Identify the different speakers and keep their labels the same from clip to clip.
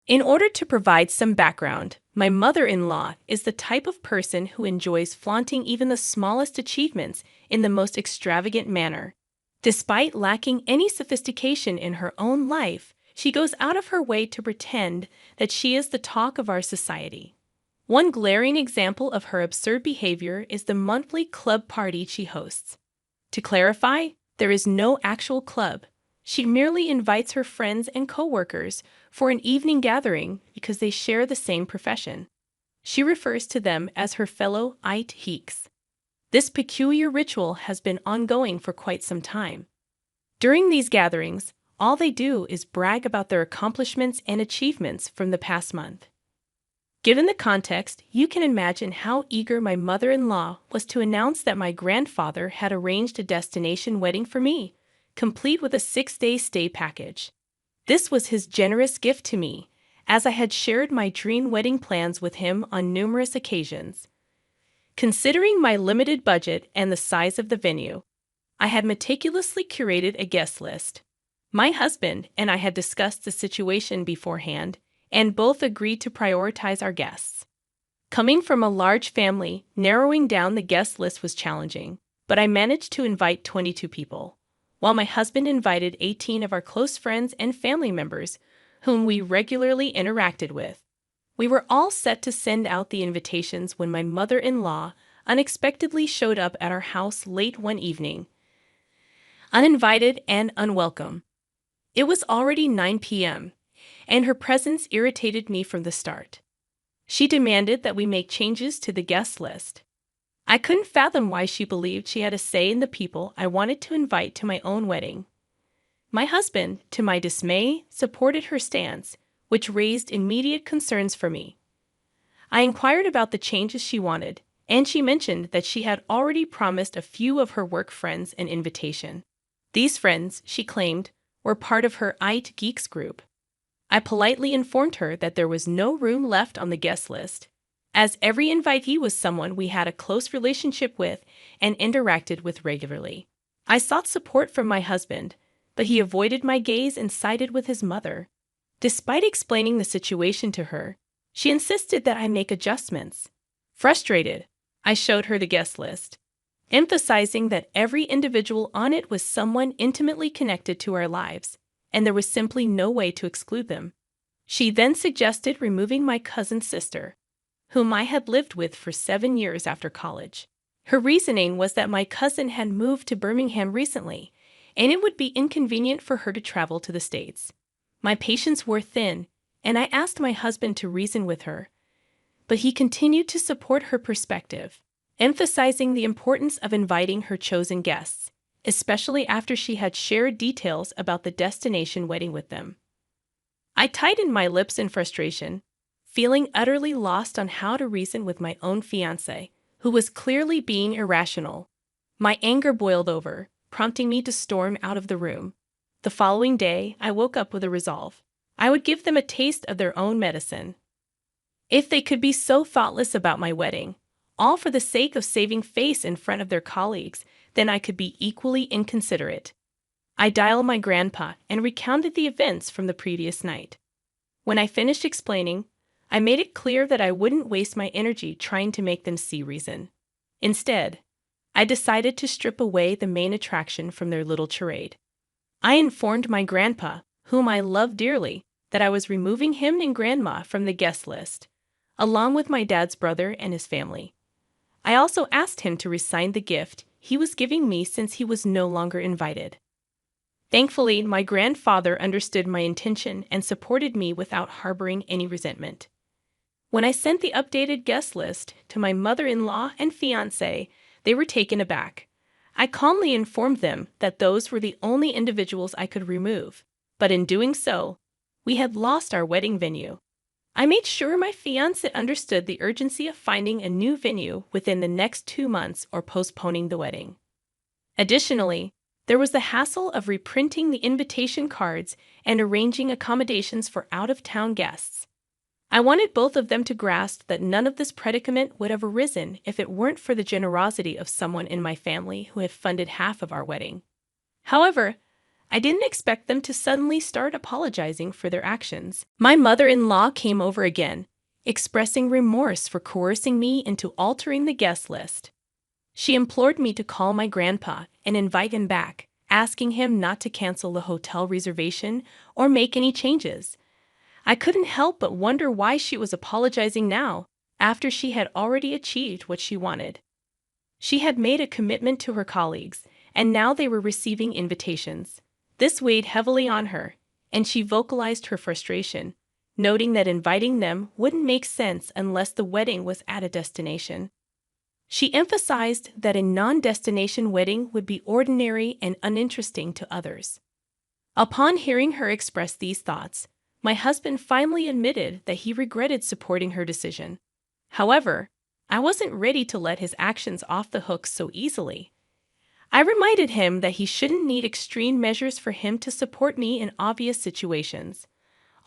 Speaker 1: In order to provide some background, my mother-in-law is the type of person who enjoys flaunting even the smallest achievements in the most extravagant manner. Despite lacking any sophistication in her own life, she goes out of her way to pretend that she is the talk of our society. One glaring example of her absurd behavior is the monthly club party she hosts. To clarify, there is no actual club. She merely invites her friends and coworkers for an evening gathering because they share the same profession. She refers to them as her fellow AITA geeks. This peculiar ritual has been ongoing for quite some time. During these gatherings, all they do is brag about their accomplishments and achievements from the past month. Given the context, you can imagine how eager my mother-in-law was to announce that my grandfather had arranged a destination wedding for me, complete with a 6-day stay package. This was his generous gift to me, as I had shared my dream wedding plans with him on numerous occasions. Considering my limited budget and the size of the venue, I had meticulously curated a guest list. My husband and I had discussed the situation beforehand, and both agreed to prioritize our guests. Coming from a large family, narrowing down the guest list was challenging, but I managed to invite 22 people, while my husband invited 18 of our close friends and family members whom we regularly interacted with. We were all set to send out the invitations when my mother-in-law unexpectedly showed up at our house late one evening, uninvited and unwelcome. It was already 9 p.m., and her presence irritated me from the start. She demanded that we make changes to the guest list. I couldn't fathom why she believed she had a say in the people I wanted to invite to my own wedding. My husband, to my dismay, supported her stance, which raised immediate concerns for me. I inquired about the changes she wanted, and she mentioned that she had already promised a few of her work friends an invitation. These friends, she claimed, were part of her AITA Geeks group. I politely informed her that there was no room left on the guest list, as every invitee was someone we had a close relationship with and interacted with regularly. I sought support from my husband, but he avoided my gaze and sided with his mother. Despite explaining the situation to her, she insisted that I make adjustments. Frustrated, I showed her the guest list, emphasizing that every individual on it was someone intimately connected to our lives, and there was simply no way to exclude them. She then suggested removing my cousin's sister, whom I had lived with for 7 years after college. Her reasoning was that my cousin had moved to Birmingham recently, and it would be inconvenient for her to travel to the States. My patience wore thin, and I asked my husband to reason with her, but he continued to support her perspective, emphasizing the importance of inviting her chosen guests, especially after she had shared details about the destination wedding with them. I tightened my lips in frustration, feeling utterly lost on how to reason with my own fiancé, who was clearly being irrational. My anger boiled over, prompting me to storm out of the room. The following day, I woke up with a resolve. I would give them a taste of their own medicine. If they could be so thoughtless about my wedding, all for the sake of saving face in front of their colleagues, then I could be equally inconsiderate. I dialed my grandpa and recounted the events from the previous night. When I finished explaining, I made it clear that I wouldn't waste my energy trying to make them see reason. Instead, I decided to strip away the main attraction from their little charade. I informed my grandpa, whom I loved dearly, that I was removing him and grandma from the guest list, along with my dad's brother and his family. I also asked him to resign the gift he was giving me since he was no longer invited. Thankfully, my grandfather understood my intention and supported me without harboring any resentment. When I sent the updated guest list to my mother-in-law and fiancé, they were taken aback. I calmly informed them that those were the only individuals I could remove, but in doing so, we had lost our wedding venue. I made sure my fiancé understood the urgency of finding a new venue within the next 2 months or postponing the wedding. Additionally, there was the hassle of reprinting the invitation cards and arranging accommodations for out-of-town guests. I wanted both of them to grasp that none of this predicament would have arisen if it weren't for the generosity of someone in my family who had funded half of our wedding. However, I didn't expect them to suddenly start apologizing for their actions. My mother-in-law came over again, expressing remorse for coercing me into altering the guest list. She implored me to call my grandpa and invite him back, asking him not to cancel the hotel reservation or make any changes. I couldn't help but wonder why she was apologizing now, after she had already achieved what she wanted. She had made a commitment to her colleagues, and now they were receiving invitations. This weighed heavily on her, and she vocalized her frustration, noting that inviting them wouldn't make sense unless the wedding was at a destination. She emphasized that a non-destination wedding would be ordinary and uninteresting to others. Upon hearing her express these thoughts, my husband finally admitted that he regretted supporting her decision. However, I wasn't ready to let his actions off the hook so easily. I reminded him that he shouldn't need extreme measures for him to support me in obvious situations.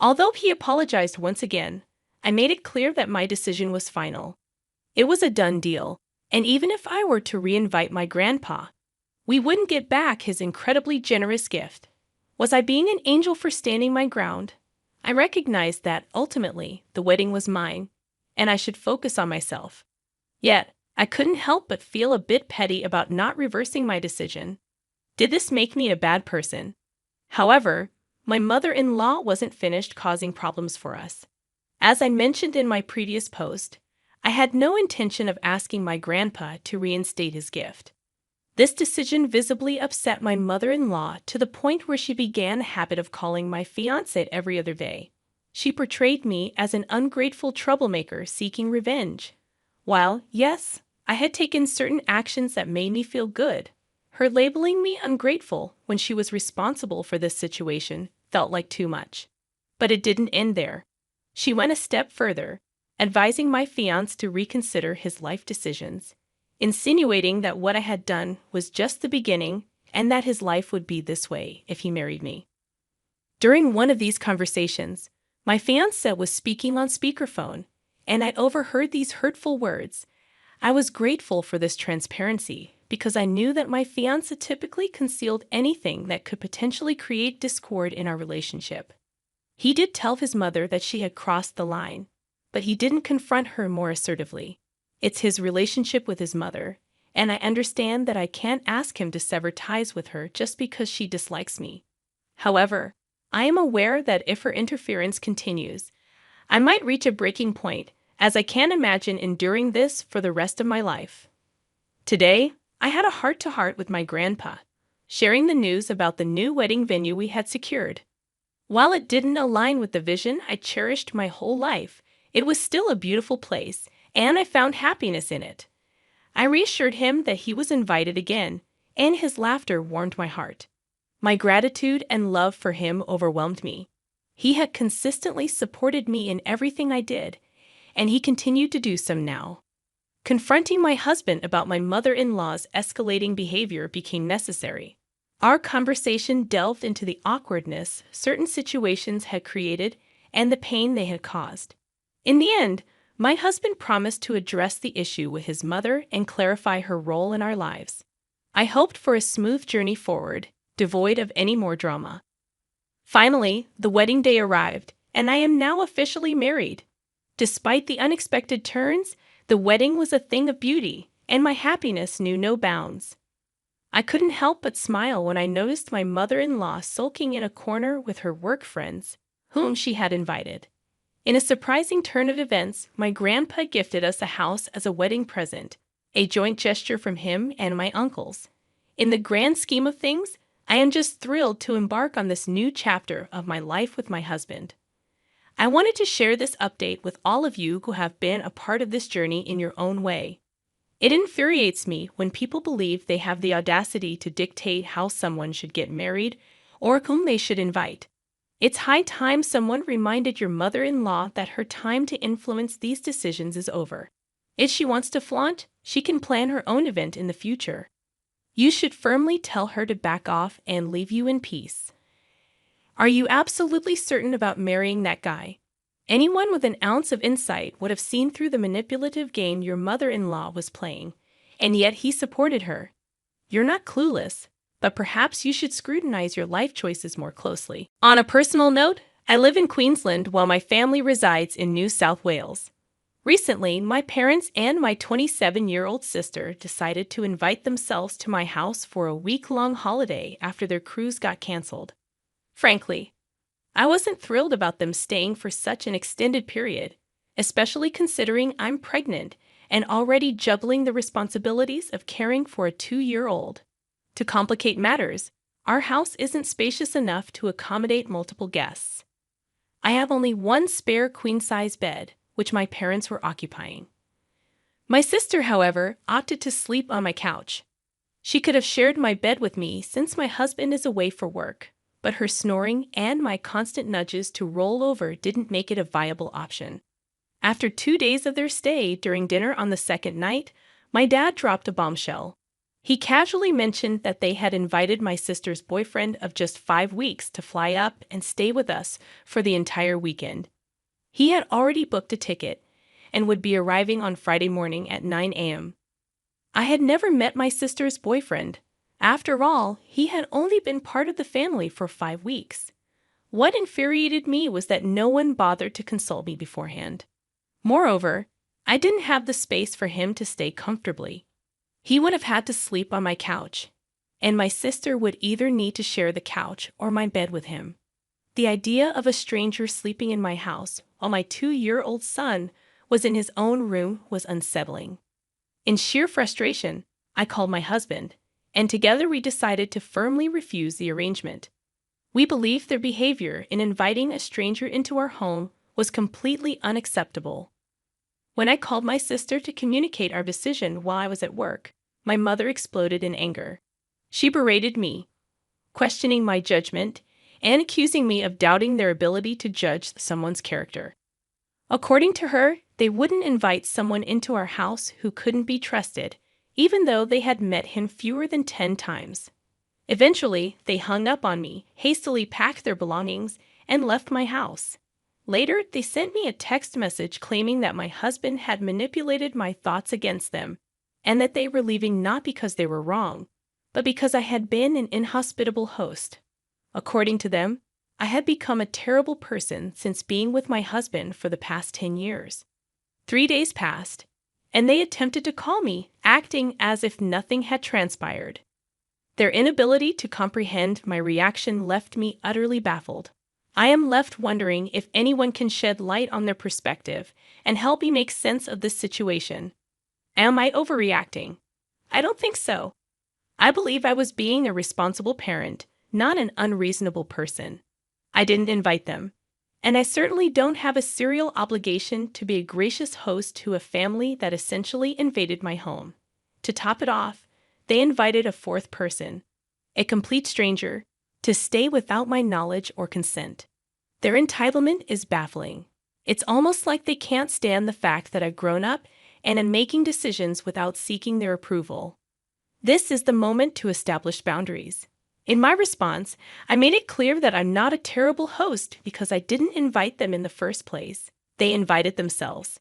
Speaker 1: Although he apologized once again, I made it clear that my decision was final. It was a done deal, and even if I were to reinvite my grandpa, we wouldn't get back his incredibly generous gift. Was I being an angel for standing my ground? I recognized that, ultimately, the wedding was mine, and I should focus on myself. Yet, I couldn't help but feel a bit petty about not reversing my decision. Did this make me a bad person? However, my mother-in-law wasn't finished causing problems for us. As I mentioned in my previous post, I had no intention of asking my grandpa to reinstate his gift. This decision visibly upset my mother-in-law to the point where she began a habit of calling my fiancé every other day. She portrayed me as an ungrateful troublemaker seeking revenge. While, yes, I had taken certain actions that made me feel good, her labeling me ungrateful when she was responsible for this situation felt like too much. But it didn't end there. She went a step further, advising my fiancé to reconsider his life decisions, insinuating that what I had done was just the beginning and that his life would be this way if he married me. During one of these conversations, my fiancé was speaking on speakerphone, and I overheard these hurtful words. I was grateful for this transparency because I knew that my fiancé typically concealed anything that could potentially create discord in our relationship. He did tell his mother that she had crossed the line, but he didn't confront her more assertively. It's his relationship with his mother, and I understand that I can't ask him to sever ties with her just because she dislikes me. However, I am aware that if her interference continues, I might reach a breaking point, as I can't imagine enduring this for the rest of my life. Today, I had a heart-to-heart with my grandpa, sharing the news about the new wedding venue we had secured. While it didn't align with the vision I cherished my whole life, it was still a beautiful place, and I found happiness in it. I reassured him that he was invited again, and his laughter warmed my heart. My gratitude and love for him overwhelmed me. He had consistently supported me in everything I did, and he continued to do so now. Confronting my husband about my mother-in-law's escalating behavior became necessary. Our conversation delved into the awkwardness certain situations had created and the pain they had caused. In the end, my husband promised to address the issue with his mother and clarify her role in our lives. I hoped for a smooth journey forward, devoid of any more drama. Finally, the wedding day arrived, and I am now officially married. Despite the unexpected turns, the wedding was a thing of beauty, and my happiness knew no bounds. I couldn't help but smile when I noticed my mother-in-law sulking in a corner with her work friends, whom she had invited. In a surprising turn of events, my grandpa gifted us a house as a wedding present, a joint gesture from him and my uncles. In the grand scheme of things, I am just thrilled to embark on this new chapter of my life with my husband. I wanted to share this update with all of you who have been a part of this journey in your own way. It infuriates me when people believe they have the audacity to dictate how someone should get married or whom they should invite. It's high time someone reminded your mother-in-law that her time to influence these decisions is over. If she wants to flaunt, she can plan her own event in the future. You should firmly tell her to back off and leave you in peace. Are you absolutely certain about marrying that guy? Anyone with an ounce of insight would have seen through the manipulative game your mother-in-law was playing, and yet he supported her. You're not clueless. but perhaps you should scrutinize your life choices more closely. On a personal note, I live in Queensland while my family resides in New South Wales. Recently, my parents and my 27-year-old sister decided to invite themselves to my house for a week-long holiday after their cruise got canceled. Frankly, I wasn't thrilled about them staying for such an extended period, especially considering I'm pregnant and already juggling the responsibilities of caring for a 2-year-old. To complicate matters, our house isn't spacious enough to accommodate multiple guests. I have only one spare queen-size bed, which my parents were occupying. My sister, however, opted to sleep on my couch. She could have shared my bed with me since my husband is away for work, but her snoring and my constant nudges to roll over didn't make it a viable option. After 2 days of their stay, during dinner on the second night, my dad dropped a bombshell. He casually mentioned that they had invited my sister's boyfriend of just 5 weeks to fly up and stay with us for the entire weekend. He had already booked a ticket and would be arriving on Friday morning at 9 a.m. I had never met my sister's boyfriend. After all, he had only been part of the family for 5 weeks. What infuriated me was that no one bothered to consult me beforehand. Moreover, I didn't have the space for him to stay comfortably. He would have had to sleep on my couch, and my sister would either need to share the couch or my bed with him. The idea of a stranger sleeping in my house while my 2-year-old son was in his own room was unsettling. In sheer frustration, I called my husband, and together we decided to firmly refuse the arrangement. We believed their behavior in inviting a stranger into our home was completely unacceptable. When I called my sister to communicate our decision while I was at work, my mother exploded in anger. She berated me, questioning my judgment and accusing me of doubting their ability to judge someone's character. According to her, they wouldn't invite someone into our house who couldn't be trusted, even though they had met him fewer than 10 times. Eventually, they hung up on me, hastily packed their belongings, and left my house. Later, they sent me a text message claiming that my husband had manipulated my thoughts against them, and that they were leaving not because they were wrong, but because I had been an inhospitable host. According to them, I had become a terrible person since being with my husband for the past 10 years. 3 days passed, and they attempted to call me, acting as if nothing had transpired. Their inability to comprehend my reaction left me utterly baffled. I am left wondering if anyone can shed light on their perspective and help me make sense of this situation. Am I overreacting? I don't think so. I believe I was being a responsible parent, not an unreasonable person. I didn't invite them, and I certainly don't have a serial obligation to be a gracious host to a family that essentially invaded my home. To top it off, they invited a 4th person, a complete stranger, to stay without my knowledge or consent. Their entitlement is baffling. It's almost like they can't stand the fact that I've grown up and am making decisions without seeking their approval. This is the moment to establish boundaries. In my response, I made it clear that I'm not a terrible host because I didn't invite them in the first place. They invited themselves.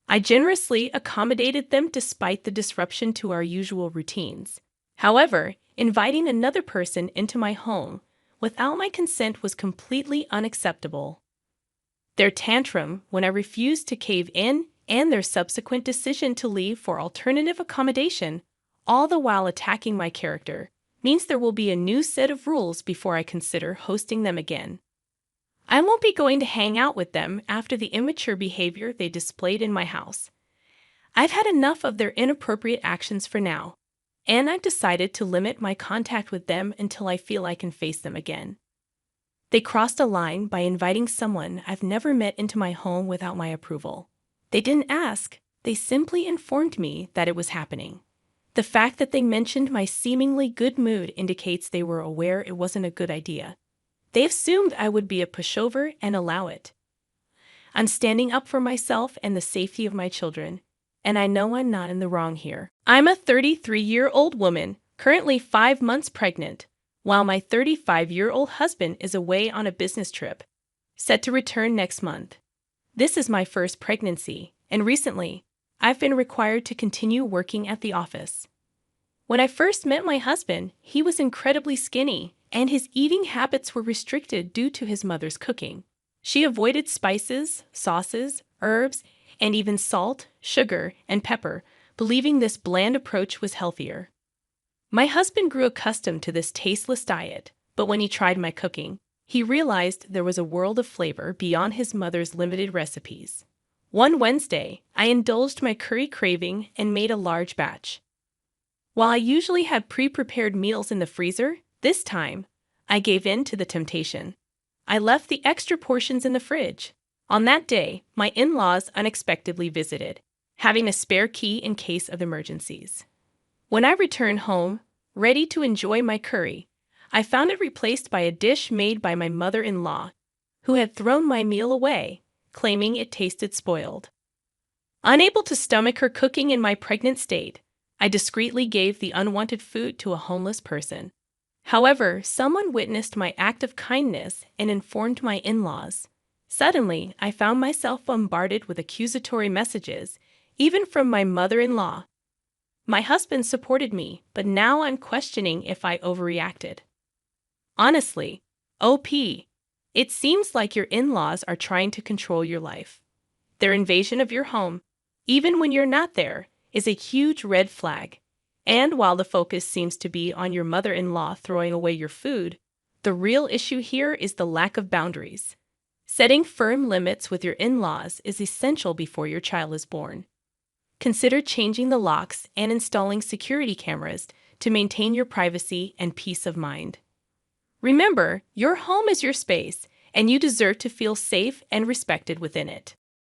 Speaker 1: I generously accommodated them despite the disruption to our usual routines. However, inviting another person into my home without my consent was completely unacceptable. Their tantrum when I refused to cave in and their subsequent decision to leave for alternative accommodation, all the while attacking my character, means there will be a new set of rules before I consider hosting them again. I won't be going to hang out with them after the immature behavior they displayed in my house. I've had enough of their inappropriate actions for now, and I've decided to limit my contact with them until I feel I can face them again. They crossed a line by inviting someone I've never met into my home without my approval. They didn't ask, they simply informed me that it was happening. The fact that they mentioned my seemingly good mood indicates they were aware it wasn't a good idea. They assumed I would be a pushover and allow it. I'm standing up for myself and the safety of my children, and I know I'm not in the wrong here. I'm a 33-year-old woman, currently 5 months pregnant, while my 35-year-old husband is away on a business trip, set to return next month. This is my first pregnancy, and recently, I've been required to continue working at the office. When I first met my husband, he was incredibly skinny, and his eating habits were restricted due to his mother's cooking. She avoided spices, sauces, herbs, and even salt, sugar, and pepper, believing this bland approach was healthier. My husband grew accustomed to this tasteless diet, but when he tried my cooking, he realized there was a world of flavor beyond his mother's limited recipes. One Wednesday, I indulged my curry craving and made a large batch. While I usually had pre-prepared meals in the freezer, this time, I gave in to the temptation. I left the extra portions in the fridge. On that day, my in-laws unexpectedly visited, having a spare key in case of emergencies. When I returned home, ready to enjoy my curry, I found it replaced by a dish made by my mother-in-law, who had thrown my meal away, claiming it tasted spoiled. Unable to stomach her cooking in my pregnant state, I discreetly gave the unwanted food to a homeless person. However, someone witnessed my act of kindness and informed my in-laws. Suddenly, I found myself bombarded with accusatory messages, even from my mother-in-law. My husband supported me, but now I'm questioning if I overreacted. Honestly, OP, it seems like your in-laws are trying to control your life. Their invasion of your home, even when you're not there, is a huge red flag. And while the focus seems to be on your mother-in-law throwing away your food, the real issue here is the lack of boundaries. Setting firm limits with your in-laws is essential before your child is born. Consider changing the locks and installing security cameras to maintain your privacy and peace of mind. Remember, your home is your space, and you deserve to feel safe and respected within it.